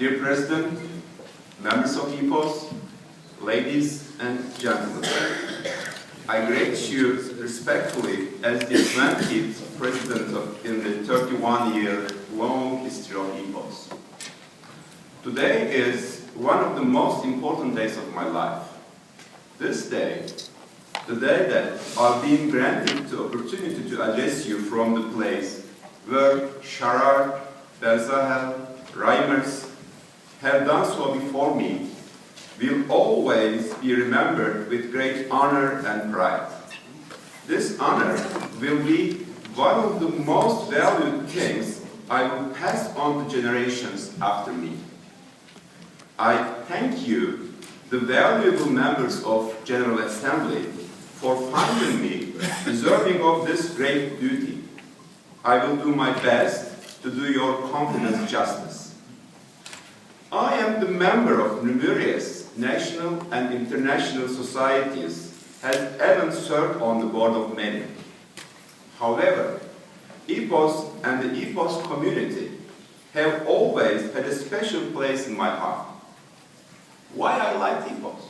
Dear President, members of EPOS, ladies and gentlemen, I greet you respectfully as the 20th President in the 31-year-long history of EPOS. Today is one of the most important days of my life. This day, the day that I've been granted the opportunity to address you from the place where Sharar, Berzahel, Reimers have done so before me, will always be remembered with great honor and pride. This honor will be one of the most valued things I will pass on to generations after me. I thank you, the valuable members of General Assembly, for finding me deserving of this great duty. I will do my best to do your confidence justice. I am the member of numerous national and international societies, has even served on the board of many. However, EPOS and the EPOS community have always had a special place in my heart. Why I like EPOS?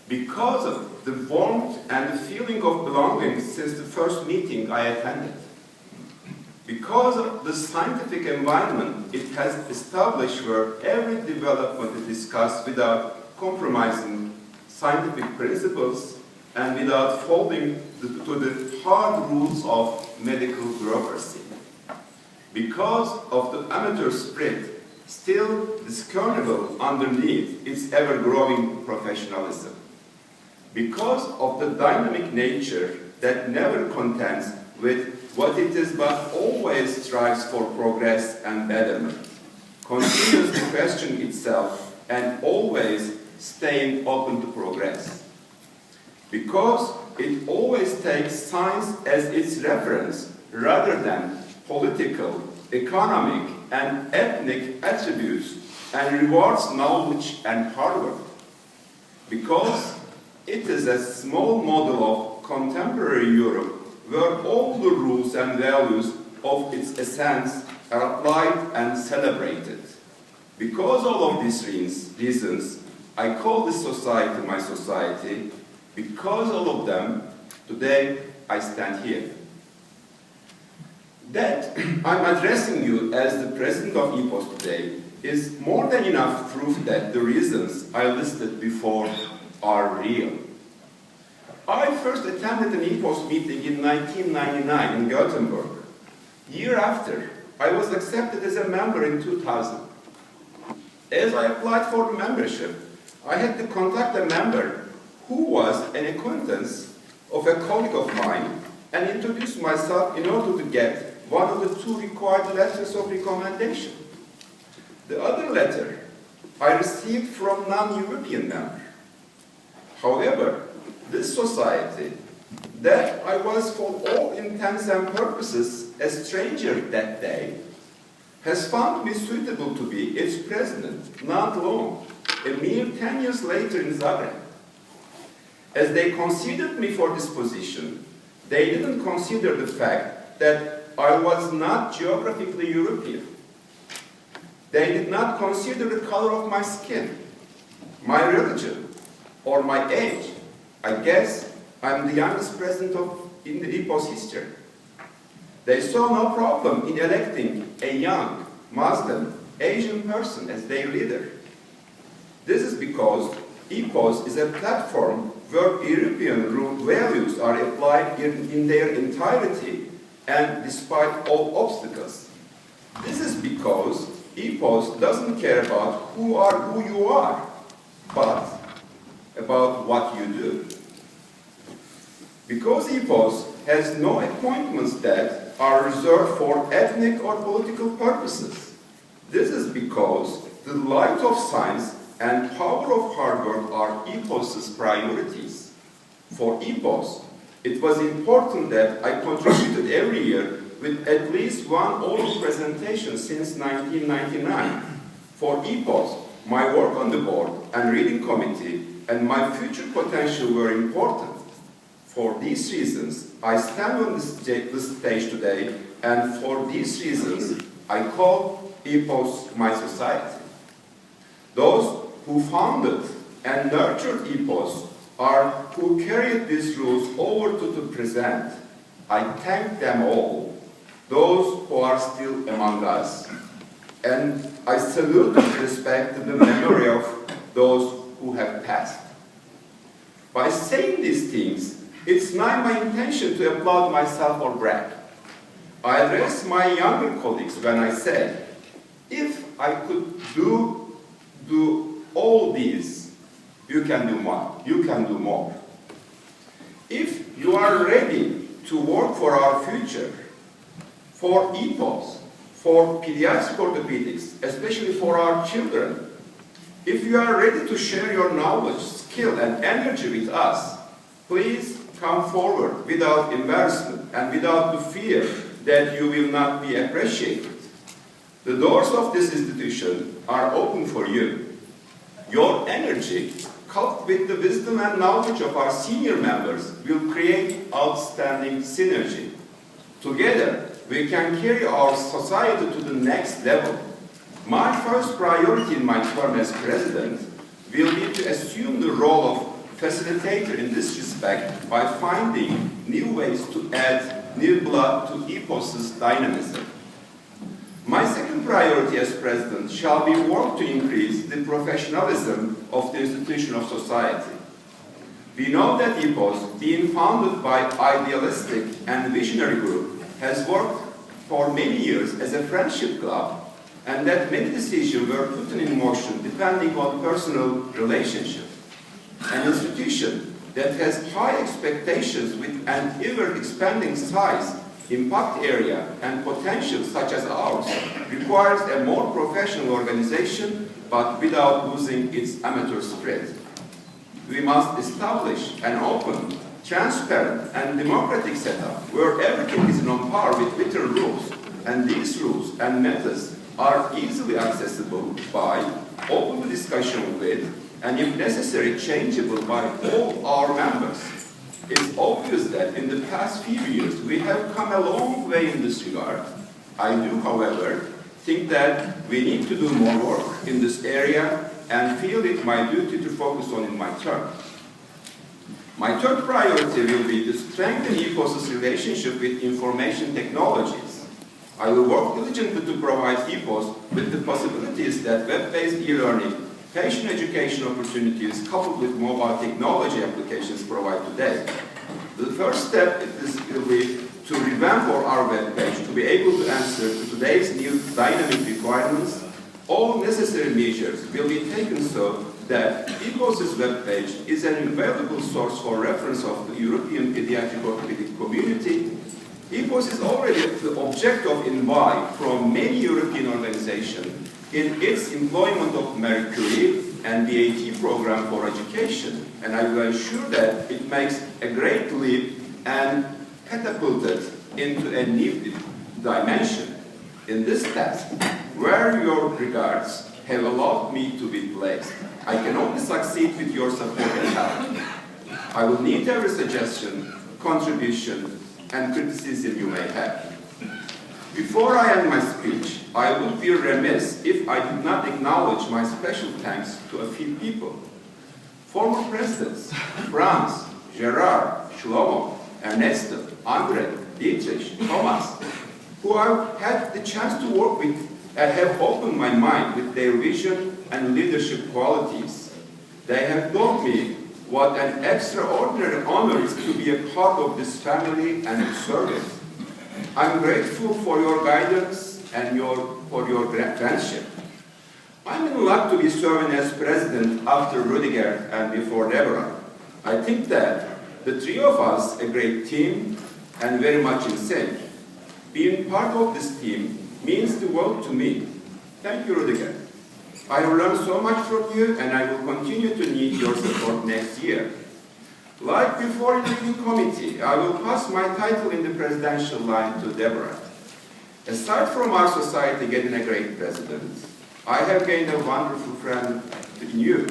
Because of the warmth and the feeling of belonging since the first meeting I attended. Because of the scientific environment it has established where every development is discussed without compromising scientific principles and without folding to the hard rules of medical bureaucracy. Because of the amateur spirit still discernible underneath its ever-growing professionalism. Because of the dynamic nature that never contents with what it is but always strives for progress and betterment, continues to question itself and always staying open to progress. Because it always takes science as its reference rather than political, economic, and ethnic attributes and rewards knowledge and hard work. Because it is a small model of contemporary Europe where all the rules and values of its essence are applied and celebrated. Because all of these reasons, I call this society my society. Because all of them, today I stand here. That I'm addressing you as the President of EPOS today is more than enough proof that the reasons I listed before are real. I first attended an EPOS meeting in 1999 in Gothenburg. Year after, I was accepted as a member in 2000. As I applied for the membership, I had to contact a member who was an acquaintance of a colleague of mine and introduce myself in order to get one of the two required letters of recommendation. The other letter I received from non-European member. However, this society, that I was for all intents and purposes a stranger that day, has found me suitable to be its president not long, a mere 10 years later in Zagreb. As they considered me for this position, they didn't consider the fact that I was not geographically European. They did not consider the color of my skin, my religion, or my age. I guess I'm the youngest president in the EPOS history. They saw no problem in electing a young, Muslim, Asian person as their leader. This is because EPOS is a platform where European values are applied in their entirety and despite all obstacles. This is because EPOS doesn't care about who you are, but about what you do. Because EPOS has no appointments that are reserved for ethnic or political purposes. This is because the light of science and power of hard work are EPOS's priorities. For EPOS, it was important that I contributed every year with at least one oral presentation since 1999. For EPOS, my work on the board and reading committee and my future potential were important. For these reasons, I stand on this stage today, and for these reasons, I call EPOS my society. Those who founded and nurtured EPOS are who carried these rules over to the present. I thank them all, those who are still among us, and I salute and respect the memory of those who have passed. By saying these things, it's not my intention to applaud myself or brag. I address my younger colleagues when I say, if I could do all these, you can do more. You can do more. If you are ready to work for our future, for EPOS, for pediatric orthopedics, especially for our children, if you are ready to share your knowledge, skill, and energy with us, please come forward without embarrassment and without the fear that you will not be appreciated. The doors of this institution are open for you. Your energy, coupled with the wisdom and knowledge of our senior members, will create outstanding synergy. Together, we can carry our society to the next level. My first priority in my term as president will be to assume the role of facilitator in this respect by finding new ways to add new blood to EPOS's dynamism. My second priority as president shall be work to increase the professionalism of the institution of society. We know that EPOS, being founded by idealistic and visionary group, has worked for many years as a friendship club, and that many decisions were put in motion depending on personal relationship. An institution that has high expectations with an ever-expanding size, impact area, and potential such as ours requires a more professional organization, but without losing its amateur spirit. We must establish an open, transparent, and democratic setup where everything is on par with written rules, and these rules and methods are easily accessible by, open discussion with, and if necessary, changeable by all our members. It's obvious that in the past few years we have come a long way in this regard. I do, however, think that we need to do more work in this area and feel it my duty to focus on in my term. My third priority will be to strengthen EPOS's relationship with information technologies. I will work diligently to provide EPOS with the possibilities that web-based e-learning, patient education opportunities coupled with mobile technology applications provide today. The first step will be to revamp our web page to be able to answer to today's new dynamic requirements. All necessary measures will be taken so that EPOS's web page is an invaluable source for reference of the European pediatric orthopedic community. EPOS is already the object of envy from many European organizations in its employment of Marie Curie and the AT program for education, and I will ensure that it makes a great leap and catapulted into a new dimension in this task, where your regards have allowed me to be placed. I can only succeed with your support and help. I will need every suggestion, contribution, and criticism you may have. Before I end my speech, I would be remiss if I did not acknowledge my special thanks to a few people. Former presidents, Franz, Gerard, Shlomo, Ernesto, Andre, Dietrich, Thomas, who I had the chance to work with and have opened my mind with their vision and leadership qualities. They have taught me what an extraordinary honor is to be a part of this family and its service. I'm grateful for your guidance and for your friendship. I'm in luck to be serving as president after Rudiger and before Deborah. I think that the three of us, a great team and very much in sync. Being part of this team means the world to me. Thank you, Rudiger. I have learned so much from you, and I will continue to need your support next year. Like before in the leading committee, I will pass my title in the presidential line to Deborah. Aside from our society getting a great president, I have gained a wonderful friend in you.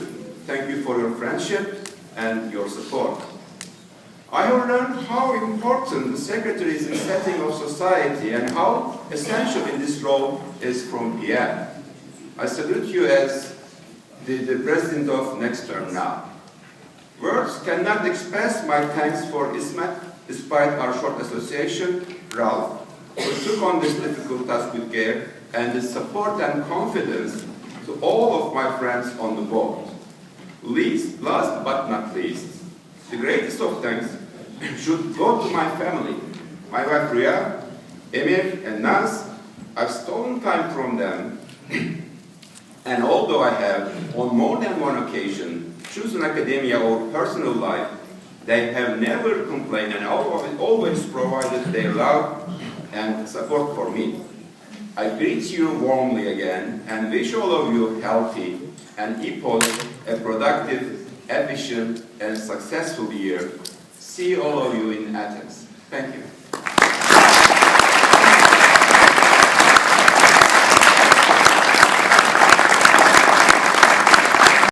Thank you for your friendship and your support. I have learned how important the secretary is in setting of society and how essential in this role is from Pierre. I salute you as the president of next term now. Words cannot express my thanks for Ismet, despite our short association, Ralph, who took on this difficult task with care, and the support and confidence to all of my friends on the board. Last but not least, the greatest of thanks should go to my family, my wife Rüya, Emir, and Naz. I've stolen time from them, and although I have, on more than one occasion, chosen academia or personal life, they have never complained and always provided their love and support for me. I greet you warmly again and wish all of you healthy and EPOS a productive, efficient, and successful year. See all of you in Athens. Thank you.